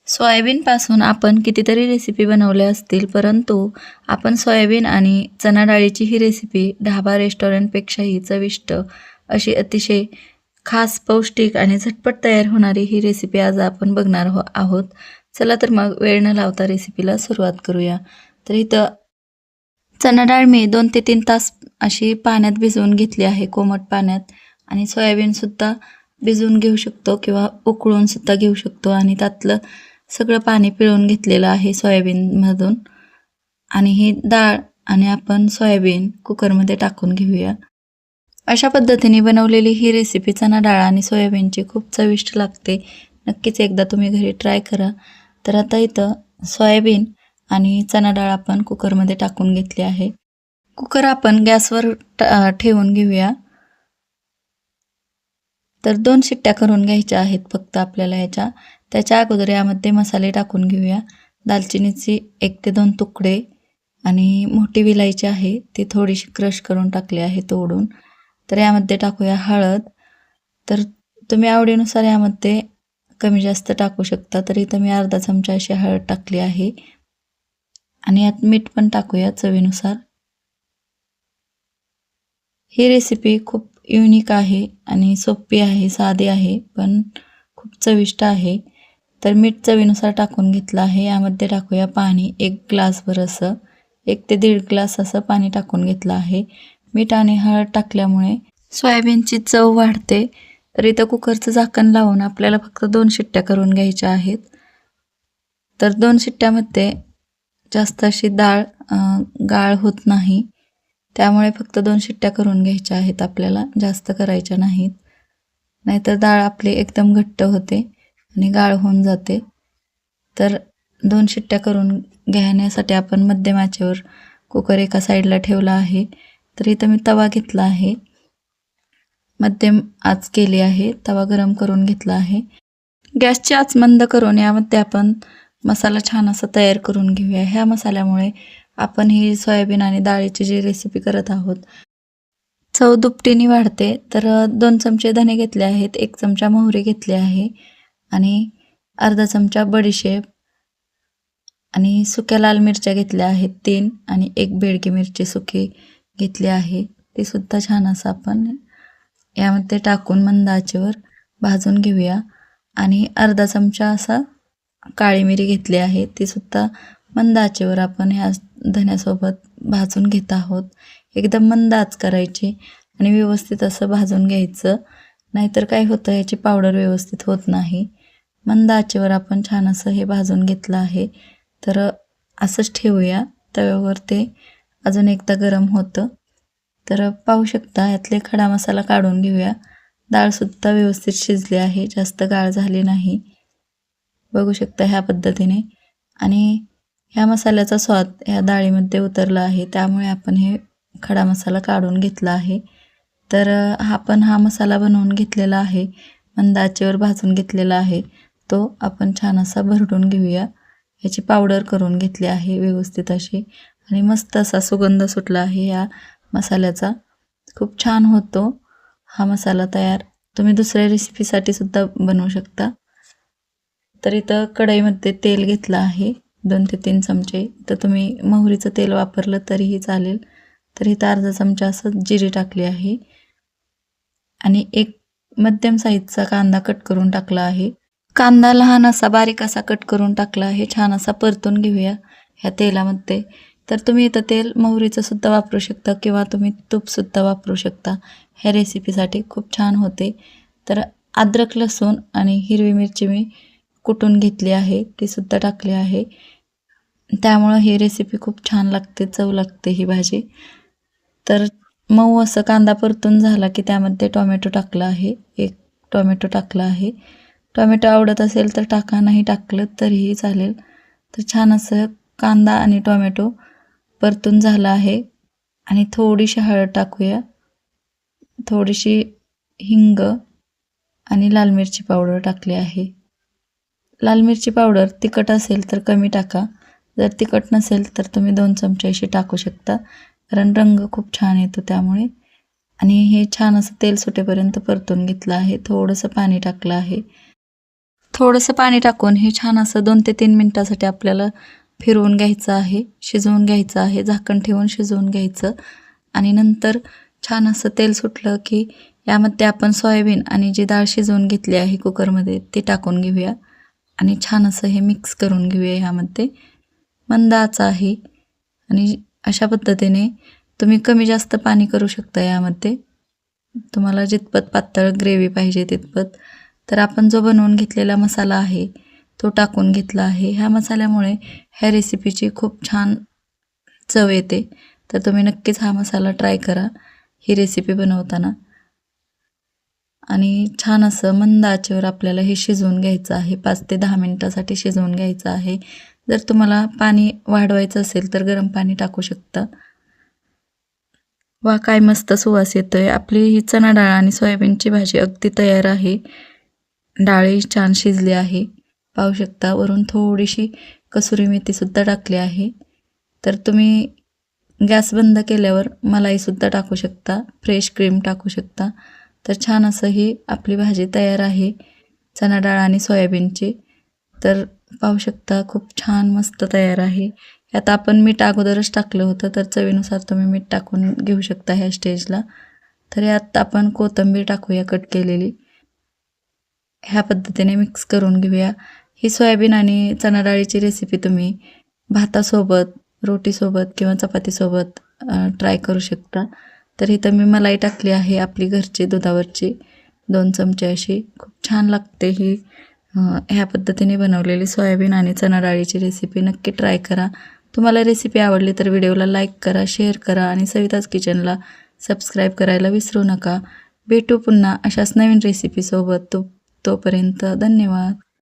सोयाबीनपासून आपण कितीतरी रेसिपी बनवल्या असतील, परंतु आपण सोयाबीन आणि चणा डाळीची ही रेसिपी ढाबा रेस्टॉरंटपेक्षाही चविष्ट अशी अतिशय खास, पौष्टिक आणि झटपट तयार होणारी ही रेसिपी आज आपण बघणार आहोत. चला तर मग वेळ न लावता रेसिपीला सुरुवात करूया. तर इथं चणा डाळ मी 2 ते 3 तास अशी पाण्यात भिजवून घेतली आहे, कोमट पाण्यात. आणि सोयाबीनसुद्धा भिजवून घेऊ शकतो किंवा उकळूनसुद्धा घेऊ शकतो. आणि त्यातलं सगळं पाणी पिळून घेतलेलं आहे सोयाबीनमधून. आणि ही डाळ आणि आपण सोयाबीन कुकरमध्ये टाकून घेऊया. अशा पद्धतीने बनवलेली ही रेसिपी चणा डाळ आणि सोयाबीनची खूप चविष्ट लागते. नक्कीच एकदा तुम्ही घरी ट्राय करा. तर आता इथं सोयाबीन आणि चणा डाळ आपण कुकरमध्ये टाकून घेतली आहे. कुकर आपण गॅसवर ठेवून घेऊया. तर 2 शिट्ट्या करून घ्यायच्या आहेत फक्त आपल्याला याच्या. त्याच्या अगोदर यामध्ये मसाले टाकून घेऊया. दालचिनीची 1 ते 2 तुकडे आणि मोठी विलायची आहे ती थोडीशी क्रश करून टाकली आहे तोडून. तर यामध्ये टाकूया हळद. तर तुम्ही आवडीनुसार यामध्ये कमी जास्त टाकू शकता. तर इथं मी अर्धा चमचा अशी हळद टाकली आहे. आणि यात मीठ पण टाकूया चवीनुसार. ही रेसिपी खूप युनिक आहे आणि सोपी आहे, साधी आहे, पण खूप चविष्ट आहे. तर मीठ चवीनुसार टाकून घेतलं आहे. यामध्ये टाकूया पाणी 1 ग्लासभर असं, 1 ते 1.5 ग्लास असं पाणी टाकून घेतलं आहे. मीठ आणि हळद टाकल्यामुळे सोयाबीनची चव वाढते. तर इथं कुकरचं झाकण लावून आपल्याला फक्त 2 शिट्ट्या करून घ्यायच्या आहेत. तर 2 शिट्ट्यामध्ये जास्त अशी डाळ गाळ होत नाही. त्यामुळे फक्त 2 शिट्ट्या करून घ्यायच्या आहेत आपल्याला, जास्त करायच्या नाहीत. नाहीतर डाळ आपली एकदम घट्ट होते आणि गाळ होऊन जाते. तर 2 शिट्ट्या करून घेण्यासाठी आपण मध्यम आचेवर कुकर एका साईडला ठेवला आहे. तर इथं मी तवा घेतला आहे. मध्यम आच केली आहे. तवा गरम करून घेतला आहे. गॅसची आच मंद करून यामध्ये आपण मसाला छान असा तयार करून घेऊया. ह्या मसाल्यामुळे आपण ही सोयाबीन आणि डाळीची जी रेसिपी करत आहोत चव दुपटीने वाढते. तर 2 चमचे धने घेतले आहेत, 1 चमचा मोहरी घेतली आहे आणि अर्धा चमचा बडीशेप आणि सुक्या लाल मिरच्या घेतल्या आहेत 3 आणि 1 बेडगी मिरची सुकी घेतली आहे. ती सुद्धा छान असं आपण यामध्ये टाकून मंद आचेवर भाजून घेऊया. आणि अर्धा चमचा असा काळी मिरी घेतली आहे, ती सुद्धा मंद आचेवर आपण ह्या धन्यासोबत भाजून घेत आहोत. एकदम मंद आच करायची आणि व्यवस्थित असं भाजून घ्यायचं, नाहीतर काय होतं याची पावडर व्यवस्थित होत नाही. मंद आचेवर आपण छान असं हे भाजून घेतलं आहे. तर असंच ठेवूया तव्यावर, ते अजून एकदा गरम होतं. तर पाहू शकता यातले खडा मसाला काढून घेऊया. डाळसुद्धा व्यवस्थित शिजली आहे, जास्त गाळ झाली नाही, बघू शकता ह्या पद्धतीने. आणि ह्या मसाल्याचा स्वाद ह्या डाळीमध्ये उतरला आहे, त्यामुळे आपण हे खडा मसाला काढून घेतला आहे. तर आपण हा मसाला बनवून घेतलेला आहे, मंद आचेवर भाजून घेतलेला आहे, तो आपण छान असा भरडून घेऊया. ह्याची पावडर करून घेतली आहे व्यवस्थित अशी आणि मस्त असा सुगंध सुटला आहे या मसाल्याचा. खूप छान होतो हा मसाला तयार. तुम्ही दुसऱ्या रेसिपीसाठी सुद्धा बनवू शकता. तर इथं कढईमध्ये तेल घेतलं आहे 2 ते 3 चमचे. तर तुम्ही मोहरीचं तेल वापरलं तरीही चालेल. तर इथं अर्धा चमचा असं जिरे टाकली आहे आणि 1 मध्यम साईजचा कांदा कट करून टाकला आहे. कांदा लहान असा बारीक असा कट करून टाकला आहे. छान असा परतून घेऊया ह्या तेलामध्ये. तर तुम्ही इथं तेल मोहरीचं सुद्धा वापरू शकता किंवा तुम्ही तूपसुद्धा वापरू शकता. ह्या रेसिपीसाठी खूप छान होते. तर अद्रक, लसूण आणि हिरवी मिरची मी कुटून घेतली आहे, ती सुद्धा टाकली आहे. त्यामुळं ही रेसिपी खूप छान लागते, चव लागते ही भाजी. तर मऊ असं कांदा परतून झाला की त्यामध्ये टोमॅटो टाकला आहे, 1 टोमॅटो टाकला आहे. टोमॅटो आवडत असेल तर टाका, नाही टाकलं तरीही चालेल. तर छान असं कांदा आणि टोमॅटो परतून झाला आहे. आणि थोडीशी हळद टाकूया, थोडीशी हिंग आणि लाल मिरची पावडर टाकली आहे. लाल मिरची पावडर तिखट असेल तर कमी टाका, जर तिखट नसेल तर तुम्ही 2 चमचे अशी टाकू शकता, कारण रंग खूप छान येतो त्यामुळे. आणि हे छान असं तेल सुटेपर्यंत परतून घेतलं आहे. थोडंसं पाणी टाकलं आहे. थोडंसं पाणी टाकून हे छान असं 2 ते 3 मिनटासाठी आपल्याला फिरवून घ्यायचं आहे, शिजवून घ्यायचं आहे, झाकण ठेवून शिजवून घ्यायचं. आणि नंतर छान असं तेल सुटलं की यामध्ये आपण सोयाबीन आणि जी डाळ शिजवून घेतली आहे कुकरमध्ये ती टाकून घेऊया आणि छान असं हे मिक्स करून घेऊया. ह्यामध्ये मंद आच आहे आणि अशा पद्धतीने तुम्ही कमी जास्त पाणी करू शकता. यामध्ये तुम्हाला जितपत पातळ ग्रेव्ही पाहिजे तितपत. तर आपण जो बनवून घेतलेला मसाला आहे तो टाकून घेतला आहे. ह्या मसाल्यामुळे ह्या रेसिपीची खूप छान चव येते. तर तुम्ही नक्कीच हा मसाला ट्राय करा ही रेसिपी बनवताना. आणि छान असं मंद आचेवर आपल्याला हे शिजवून घ्यायचं आहे. 5 ते 10 मिनिटासाठी शिजवून घ्यायचं आहे. जर तुम्हाला पाणी वाढवायचं असेल तर गरम पाणी टाकू शकता. वा काय मस्त सुवास येतोय. आपली ही चणा डाळ आणि सोयाबीनची भाजी अगदी तयार आहे. डाळही छान शिजली आहे. पाहू शकता वरून थोडीशी कसुरी मेथीसुद्धा टाकली आहे. तर तुम्ही गॅस बंद केल्यावर मलाईसुद्धा टाकू शकता, फ्रेश क्रीम टाकू शकता. तर छान असं ही आपली भाजी तयार आहे चणा डाळ आणि सोयाबीनची. तर पाहू शकता खूप छान मस्त तयार आहे. यात आपण मीठ अगोदरच टाकलं होतं तर चवीनुसार तुम्ही मीठ टाकून घेऊ शकता ह्या स्टेजला. तर यात आपण कोथिंबीर टाकूया कट केलेली. ह्या पद्धतीने मिक्स करून घेऊया. ही सोयाबीन आणि चणा डाळीची रेसिपी तुम्ही भातासोबत, रोटीसोबत किंवा चपातीसोबत ट्राय करू शकता. तर इथं मी मलाई टाकली आहे आपली घरची दुधावरची 2 चमचे अशी. खूप छान लागते ही ह्या पद्धतीने बनवलेली सोयाबीन आणि चणा डाळीची रेसिपी. नक्की ट्राय करा. तुम्हाला रेसिपी आवडली तर व्हिडिओला लाईक करा, शेअर करा आणि सविताज किचनला सबस्क्राईब करायला विसरू नका. भेटू पुन्हा अशाच नवीन रेसिपीसोबत. तोपर्यंत धन्यवाद.